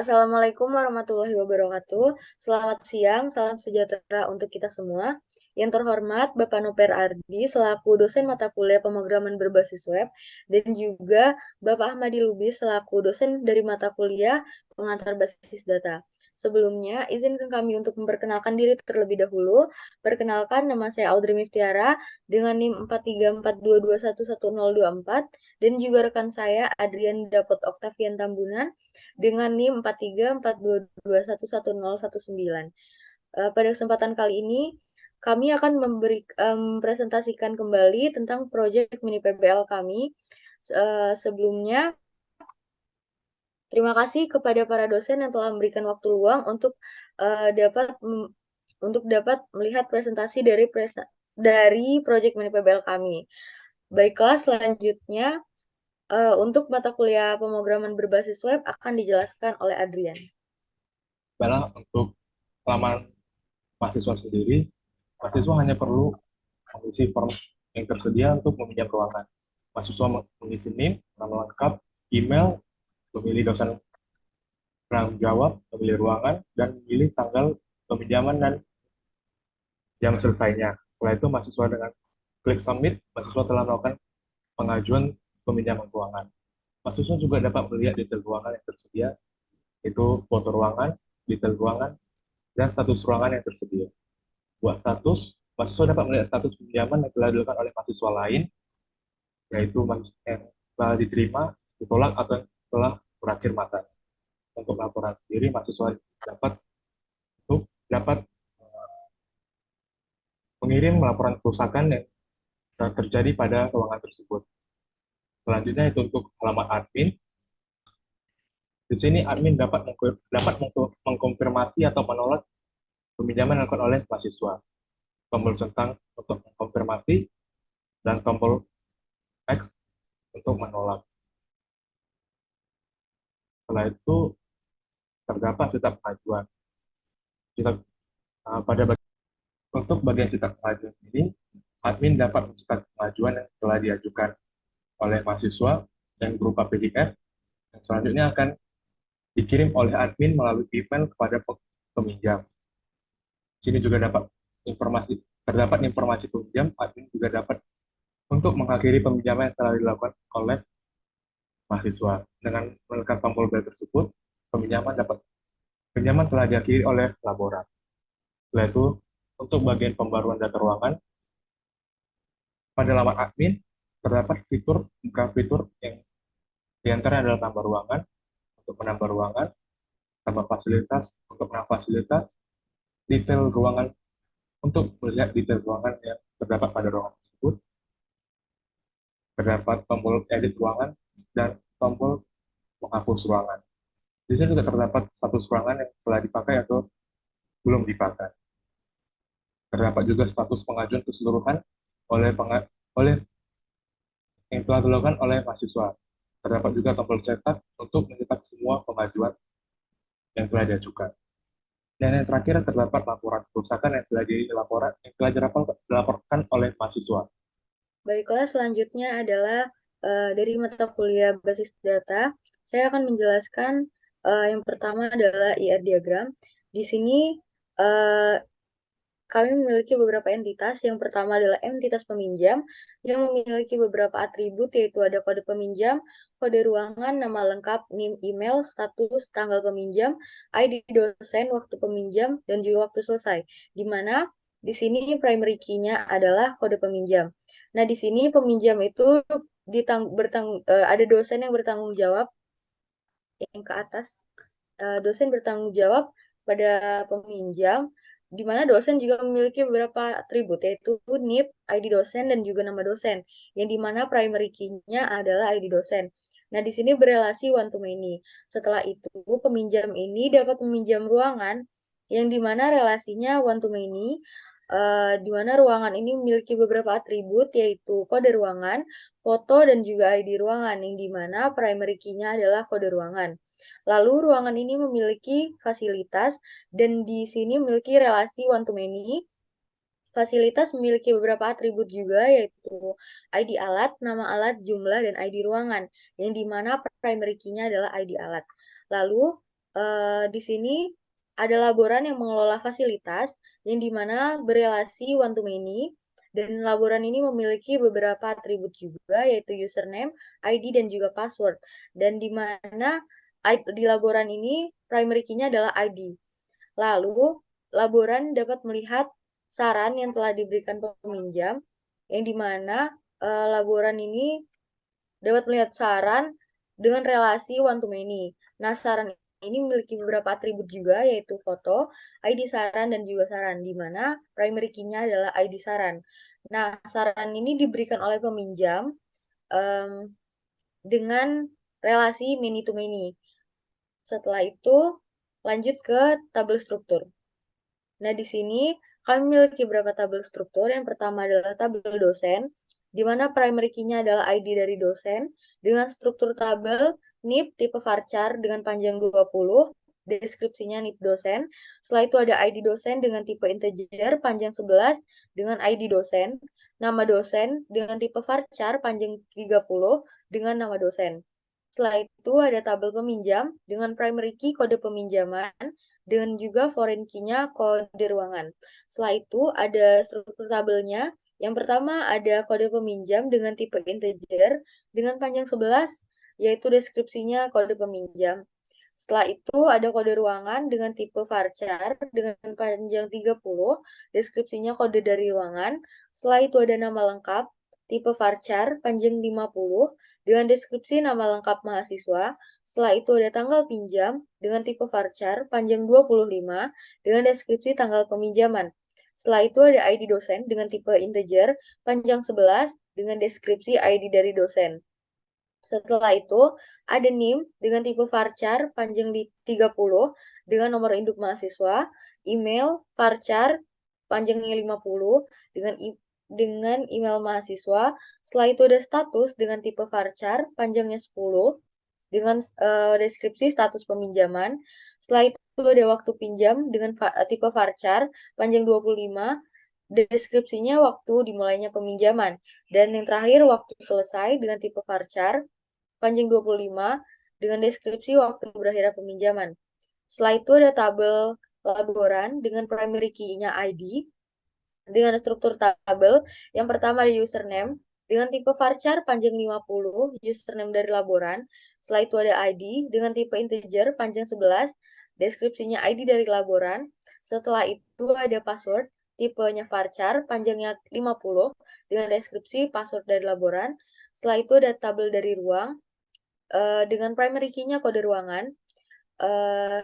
Assalamualaikum warahmatullahi wabarakatuh. Selamat siang, salam sejahtera untuk kita semua. Yang terhormat Bapak Noper Ardi selaku dosen mata kuliah pemrograman berbasis web dan juga Bapak Ahmadi Lubis selaku dosen dari mata kuliah pengantar basis data. Sebelumnya, izinkan kami untuk memperkenalkan diri terlebih dahulu. Perkenalkan, nama saya Audrey Miftiara dengan NIM 43422111024 dan juga rekan saya Adrian Dapot Oktavian Tambunan dengan NIM 43422111019. Pada kesempatan kali ini, kami akan mempresentasikan kembali tentang proyek mini PBL kami. Sebelumnya, terima kasih kepada para dosen yang telah memberikan waktu luang untuk dapat melihat presentasi dari proyek mini PBL kami. Baiklah, selanjutnya untuk mata kuliah pemrograman berbasis web akan dijelaskan oleh Adrian. Adalah untuk pengalaman mahasiswa sendiri, mahasiswa hanya perlu mengisi form yang tersedia untuk meminjam ruangan. Mahasiswa mengisi NIM, nama lengkap, email, memilih dosen penanggung jawab, memilih ruangan, dan memilih tanggal peminjaman dan jam selesainya. Setelah itu, mahasiswa dengan klik submit, mahasiswa telah melakukan pengajuan peminjaman ruangan. Mahasiswa juga dapat melihat detail ruangan yang tersedia, yaitu foto ruangan, detail ruangan, dan status ruangan yang tersedia. Buat status, mahasiswa dapat melihat status pinjaman yang telah dilakukan oleh mahasiswa lain, yaitu yang telah diterima, ditolak, atau yang telah berakhir masa. Untuk laporan sendiri, mahasiswa dapat mengirim laporan kerusakan yang terjadi pada ruangan tersebut. Selanjutnya itu untuk halaman admin. Di sini admin dapat mengkonfirmasi atau menolak peminjaman yang dilakukan oleh mahasiswa. Tombol centang untuk mengkonfirmasi dan tombol X untuk menolak. Setelah itu terdapat cetak pengajuan. Cetak, pada untuk bagian cetak pengajuan ini, admin dapat mencetak pengajuan yang telah diajukan oleh mahasiswa yang berupa PDF yang selanjutnya akan dikirim oleh admin melalui email kepada peminjam. Di sini juga terdapat informasi peminjam, admin juga dapat untuk mengakhiri peminjaman yang telah dilakukan oleh mahasiswa. Dengan menekan tombol bel tersebut, pinjaman telah diakhiri oleh laporan. Setelah itu, untuk bagian pembaruan data ruangan, pada laman admin terdapat beberapa fitur yang diantaranya adalah tambah ruangan, untuk menambah ruangan, tambah fasilitas, untuk menambah fasilitas, detail ruangan, untuk melihat detail ruangan yang terdapat pada ruangan tersebut, terdapat tombol edit ruangan, dan tombol menghapus ruangan. Di sini juga terdapat status ruangan yang telah dipakai atau belum dipakai. Terdapat juga status pengajuan keseluruhan oleh yang telah dilakukan oleh mahasiswa. Terdapat juga tombol cetak untuk mencetak semua pengajuan yang telah diajukan. Dan yang terakhir terdapat laporan kerusakan yang telah dilaporkan oleh mahasiswa. Baiklah, selanjutnya adalah dari mata kuliah basis data. Saya akan menjelaskan yang pertama adalah IR diagram. Di sini uh, kami memiliki beberapa entitas. Yang pertama adalah entitas peminjam yang memiliki beberapa atribut, yaitu ada kode peminjam, kode ruangan, nama lengkap, NIM, email, status, tanggal peminjam, ID dosen, waktu peminjam, dan juga waktu selesai. Di mana di sini primary key-nya adalah kode peminjam. Nah, di sini peminjam itu ada dosen yang bertanggung jawab yang ke atas. Dosen bertanggung jawab pada peminjam, di mana dosen juga memiliki beberapa atribut, yaitu NIP, ID dosen, dan juga nama dosen, yang di mana primary key-nya adalah ID dosen. Nah, di sini berelasi one to many. Setelah itu, peminjam ini dapat meminjam ruangan, yang di mana relasinya one to many, di mana ruangan ini memiliki beberapa atribut, yaitu kode ruangan, foto, dan juga ID ruangan, yang di mana primary key-nya adalah kode ruangan. Lalu ruangan ini memiliki fasilitas dan di sini memiliki relasi one to many. Fasilitas memiliki beberapa atribut juga, yaitu ID alat, nama alat, jumlah, dan ID ruangan, yang dimana primary key-nya adalah ID alat. Lalu Di sini ada laboran yang mengelola fasilitas yang dimana berelasi one to many, dan laboran ini memiliki beberapa atribut juga, yaitu username, ID, dan juga password. Dan di mana di laboran ini primary key-nya adalah ID. Lalu, laboran dapat melihat saran yang telah diberikan peminjam, yang dimana laboran ini dapat melihat saran dengan relasi one to many. Nah, saran ini memiliki beberapa atribut juga, yaitu foto, ID saran, dan juga saran, di mana primary key-nya adalah ID saran. Nah, saran ini diberikan oleh peminjam um, dengan relasi many to many. Setelah itu, lanjut ke tabel struktur. Nah, di sini kami memiliki beberapa tabel struktur. Yang pertama adalah tabel dosen, di mana primary key-nya adalah ID dari dosen, dengan struktur tabel NIP tipe varchar dengan panjang 20, deskripsinya NIP dosen. Setelah itu ada ID dosen dengan tipe integer panjang 11 dengan ID dosen, nama dosen dengan tipe varchar panjang 30 dengan nama dosen. Setelah itu ada tabel peminjam dengan primary key kode peminjaman dengan juga foreign key-nya kode ruangan. Setelah itu ada struktur tabelnya. Yang pertama ada kode peminjam dengan tipe integer dengan panjang 11, yaitu deskripsinya kode peminjam. Setelah itu ada kode ruangan dengan tipe varchar dengan panjang 30, deskripsinya kode dari ruangan. Setelah itu ada nama lengkap, tipe varchar, panjang 50, dengan deskripsi nama lengkap mahasiswa. Setelah itu ada tanggal pinjam dengan tipe varchar, panjang 25, dengan deskripsi tanggal peminjaman. Setelah itu ada ID dosen dengan tipe integer, panjang 11, dengan deskripsi ID dari dosen. Setelah itu, ada NIM dengan tipe varchar panjang di 30 dengan nomor induk mahasiswa, email varchar panjangnya 50 dengan email mahasiswa. Setelah itu ada status dengan tipe varchar panjangnya 10 dengan deskripsi status peminjaman. Setelah itu ada waktu pinjam dengan tipe varchar panjang 25, deskripsinya waktu dimulainya peminjaman. Dan yang terakhir waktu selesai dengan tipe varchar panjang 25 dengan deskripsi waktu berakhirnya peminjaman. Setelah itu ada tabel laboran dengan primary key-nya ID dengan struktur tabel. Yang pertama ada username dengan tipe varchar panjang 50, username dari laboran. Setelah itu ada ID dengan tipe integer panjang 11, deskripsinya ID dari laboran. Setelah itu ada password, tipenya varchar panjangnya 50 dengan deskripsi password dari laboran. Setelah itu ada tabel dari ruang dengan primary key-nya kode ruangan. Uh,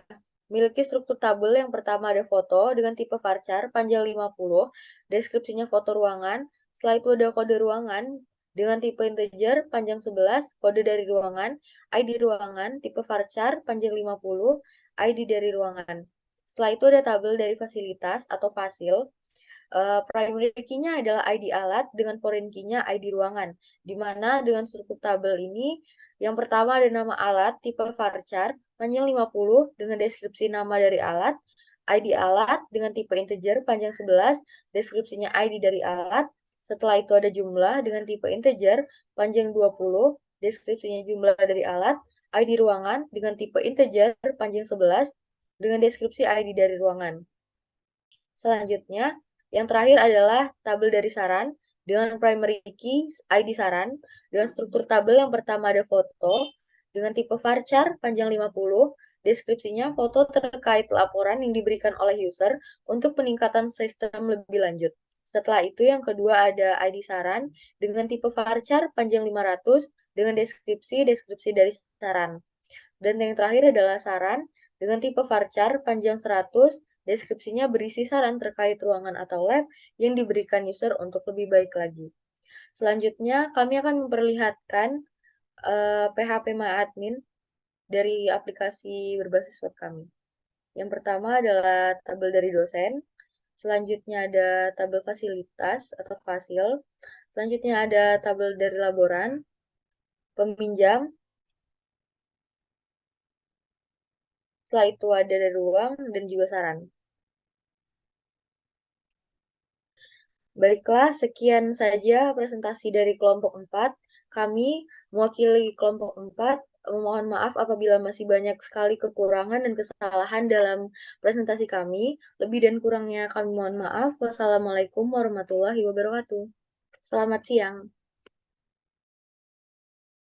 Miliki struktur tabel yang pertama ada foto dengan tipe varchar panjang 50, deskripsinya foto ruangan. Setelah itu ada kode ruangan dengan tipe integer panjang 11, kode dari ruangan, ID ruangan, tipe varchar panjang 50, ID dari ruangan. Setelah itu ada tabel dari fasilitas atau fasil. Primary key-nya adalah ID alat dengan foreign key-nya ID ruangan. Di mana dengan struktur tabel ini, yang pertama ada nama alat tipe varchar panjang 50 dengan deskripsi nama dari alat, ID alat dengan tipe integer panjang 11, deskripsinya ID dari alat. Setelah itu ada jumlah dengan tipe integer panjang 20, deskripsinya jumlah dari alat, ID ruangan dengan tipe integer panjang 11 dengan deskripsi ID dari ruangan. Selanjutnya, yang terakhir adalah tabel dari saran dengan primary key ID saran. Dengan struktur tabel yang pertama ada foto dengan tipe varchar panjang 50, deskripsinya foto terkait laporan yang diberikan oleh user untuk peningkatan sistem lebih lanjut. Setelah itu yang kedua ada ID saran dengan tipe varchar panjang 500 dengan deskripsi dari saran. Dan yang terakhir adalah saran dengan tipe varchar panjang 100, deskripsinya berisi saran terkait ruangan atau lab yang diberikan user untuk lebih baik lagi. Selanjutnya, kami akan memperlihatkan PHP MyAdmin dari aplikasi berbasis web kami. Yang pertama adalah tabel dari dosen, selanjutnya ada tabel fasilitas atau fasil, selanjutnya ada tabel dari laboran, peminjam, setelah itu ada dari ruang dan juga saran. Baiklah, sekian saja presentasi dari kelompok 4. Kami, mewakili kelompok 4, memohon maaf apabila masih banyak sekali kekurangan dan kesalahan dalam presentasi kami. Lebih dan kurangnya kami mohon maaf. Wassalamualaikum warahmatullahi wabarakatuh. Selamat siang.